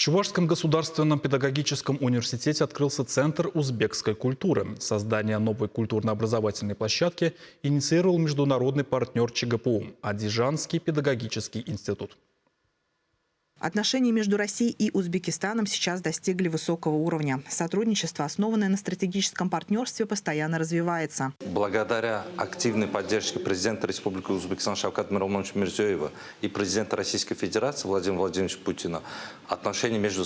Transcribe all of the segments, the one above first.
Чувашском государственном педагогическом университете открылся Центр узбекской культуры. Создание новой культурно-образовательной площадки инициировал международный партнер ЧГПУ – Адижанский педагогический институт. Отношения между Россией и Узбекистаном сейчас достигли высокого уровня. Сотрудничество, основанное на стратегическом партнерстве, постоянно развивается. Благодаря активной поддержке президента Республики Узбекистан Шавката Миромоновича Мирзиёева и президента Российской Федерации Владимира Владимировича Путина отношения между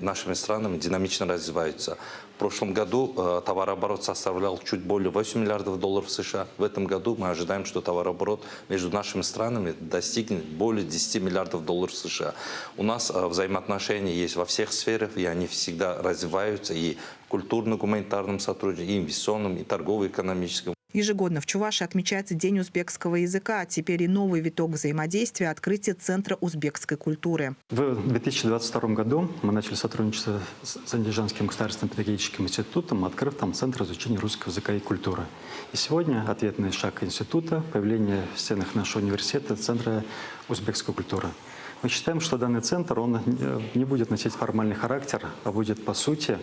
нашими странами динамично развиваются. В прошлом году товарооборот составлял чуть более 8 миллиардов долларов США. В этом году мы ожидаем, что товарооборот между нашими странами достигнет более 10 миллиардов долларов США. У нас взаимоотношения есть во всех сферах, и они всегда развиваются и в культурно-гуманитарном сотрудничестве, и инвестиционном, и торгово-экономическом. Ежегодно в Чувашии отмечается День узбекского языка. Теперь и новый виток взаимодействия – открытие Центра узбекской культуры. В 2022 году мы начали сотрудничество с Адижанским государственным педагогическим институтом, открыв там Центр изучения русского языка и культуры. И сегодня ответный шаг института – появление в стенах нашего университета Центра узбекской культуры. Мы считаем, что данный центр он не будет носить формальный характер, а будет, по сути,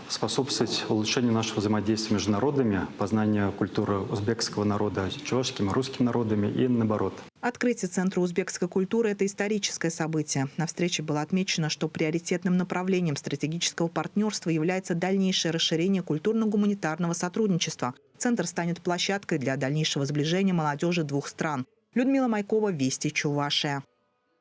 способствовать улучшению нашего взаимодействия между народами, познанию культуры узбекского народа чувашскими, русскими народами и наоборот. Открытие Центра узбекской культуры – это историческое событие. На встрече было отмечено, что приоритетным направлением стратегического партнерства является дальнейшее расширение культурно-гуманитарного сотрудничества. Центр станет площадкой для дальнейшего сближения молодежи двух стран. Людмила Майкова, Вести, Чувашия.